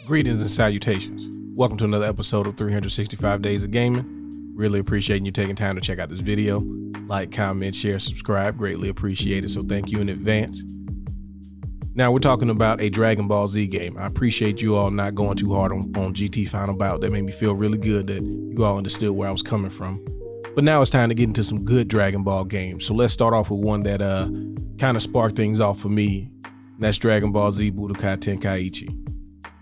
Greetings and salutations. Welcome to another episode of 365 Days of Gaming. Really appreciating you taking time to check out this video. Like, comment, share, subscribe. Greatly appreciate it, so thank you in advance. Now we're talking about a Dragon Ball Z game. I appreciate you all not going too hard on GT Final Bout. That made me feel really good that you all understood where I was coming from. But now it's time to get into some good Dragon Ball games. So let's start off with one that kind of sparked things off for me. And that's Dragon Ball Z Budokai Tenkaichi.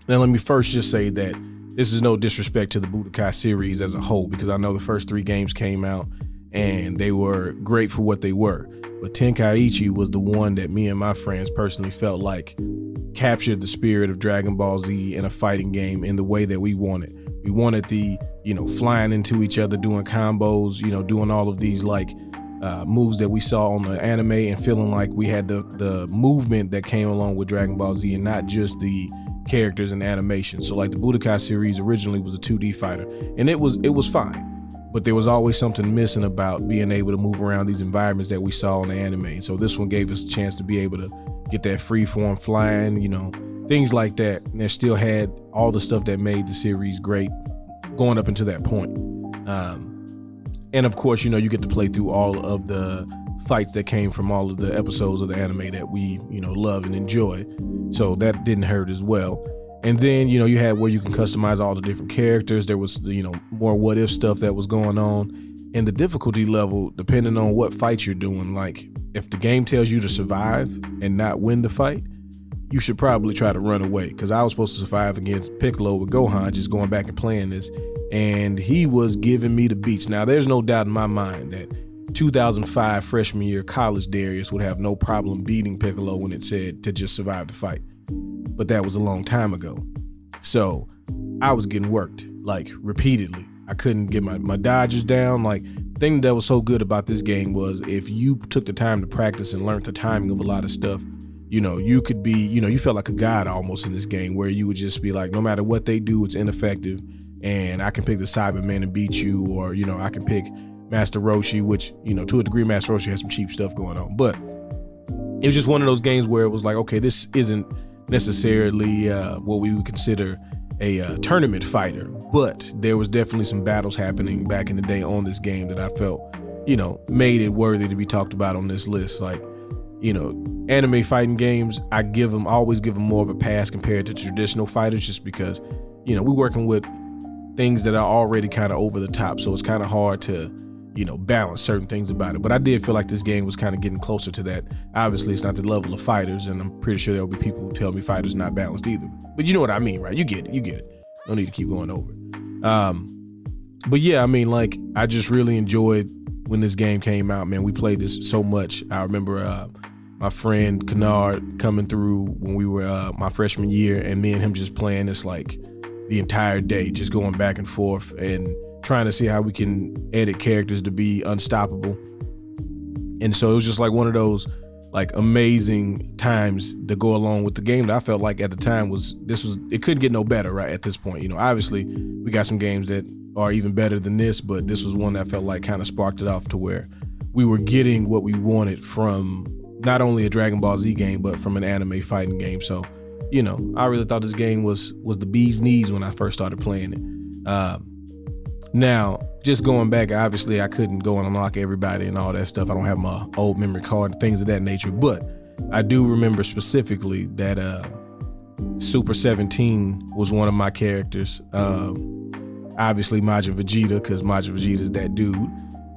Now let me first just say that this is no disrespect to the Budokai series as a whole, because I know the first 3 games came out and they were great for what they were. But Tenkaichi was the one that me and my friends personally felt like captured the spirit of Dragon Ball Z in a fighting game in the way that we wanted. We wanted the, flying into each other, doing combos, doing all of these moves that we saw on the anime, and feeling like we had the movement that came along with Dragon Ball Z and not just the characters and animation. So like the Budokai series originally was a 2D fighter, and it was fine, but there was always something missing about being able to move around these environments that we saw in the anime. And so this one gave us a chance to be able to get that free form flying, things like that. And they still had all the stuff that made the series great going up until that point. And of course, you get to play through all of the fights that came from all of the episodes of the anime that we, love and enjoy. So that didn't hurt as well. And then, you had where you can customize all the different characters. There was, more what if stuff that was going on. And the difficulty level, depending on what fight you're doing, like if the game tells you to survive and not win the fight, you should probably try to run away. Because I was supposed to survive against Piccolo with Gohan, just going back and playing this. And he was giving me the beats. Now, there's no doubt in my mind that 2005 freshman year college Darius would have no problem beating Piccolo when it said to just survive the fight. But that was a long time ago. So I was getting worked repeatedly. I couldn't get my dodges down. Thing that was so good about this game was if you took the time to practice and learn the timing of a lot of stuff, you could be, you felt like a god almost in this game, where you would just be like, no matter what they do, it's ineffective. And I can pick the Cyberman and beat you, or, I can pick Master Roshi, which, to a degree, Master Roshi has some cheap stuff going on. But it was just one of those games where it was like, okay, this isn't necessarily what we would consider a tournament fighter, but there was definitely some battles happening back in the day on this game that I felt, made it worthy to be talked about on this list. Anime fighting games, I always give them more of a pass compared to traditional fighters, just because, we're working with things that are already kind of over the top. So it's kind of hard to, balance certain things about it. But I did feel like this game was kind of getting closer to that. Obviously, it's not the level of fighters, and I'm pretty sure there'll be people who tell me fighters not balanced either. But you know what I mean, right? You get it. No need to keep going over it. But yeah, I just really enjoyed when this game came out, man. We played this so much. I remember my friend Kennard coming through when we were my freshman year, and me and him just playing this the entire day, just going back and forth and trying to see how we can edit characters to be unstoppable. And so it was just one of those amazing times to go along with the game that I felt like at the time it couldn't get no better, right? At this point, obviously we got some games that are even better than this, but this was one that felt like kind of sparked it off to where we were getting what we wanted from not only a Dragon Ball Z game, but from an anime fighting game. So, I really thought this game was the bee's knees when I first started playing it. Now, just going back, obviously I couldn't go and unlock everybody and all that stuff. I don't have my old memory card and things of that nature, but I do remember specifically that Super 17 was one of my characters. Obviously Majin Vegeta, because Majin Vegeta is that dude.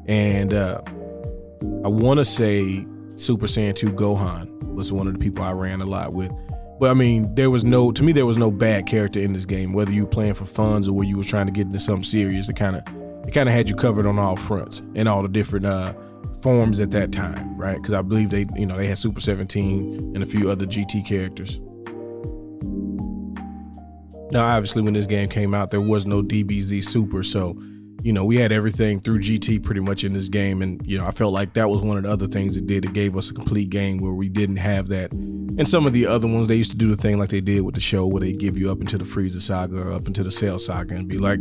And I want to say Super Saiyan 2 Gohan was one of the people I ran a lot with. But there was no bad character in this game, whether you were playing for funds or where you were trying to get into something serious. It kind of had you covered on all fronts and all the different forms at that time, right? Because I believe they had Super 17 and a few other GT characters. Now, obviously, when this game came out, there was no DBZ Super, so we had everything through GT pretty much in this game. And, I felt like that was one of the other things it did. It gave us a complete game where we didn't have that. And some of the other ones, they used to do the thing like they did with the show, where they give you up into the Frieza saga or up into the Cell saga and be like,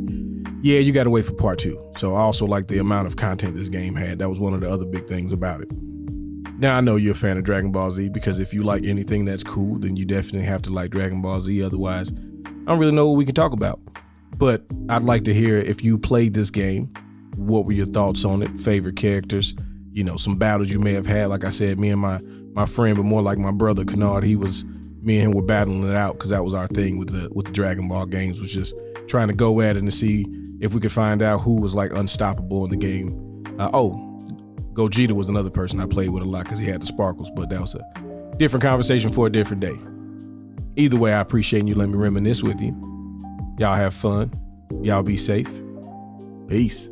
yeah, you got to wait for part 2. So I also like the amount of content this game had. That was one of the other big things about it. Now, I know you're a fan of Dragon Ball Z, because if you like anything that's cool, then you definitely have to like Dragon Ball Z. Otherwise, I don't really know what we can talk about. But I'd like to hear if you played this game, what were your thoughts on it, favorite characters, some battles you may have had. Like I said, me and my friend, but more like my brother Kennard, me and him were battling it out because that was our thing with the Dragon Ball games, was just trying to go at it and see if we could find out who was like unstoppable in the game. Gogeta was another person I played with a lot because he had the sparkles, but that was a different conversation for a different day. Either way, I appreciate you letting me reminisce with you. Y'all have fun. Y'all be safe. Peace.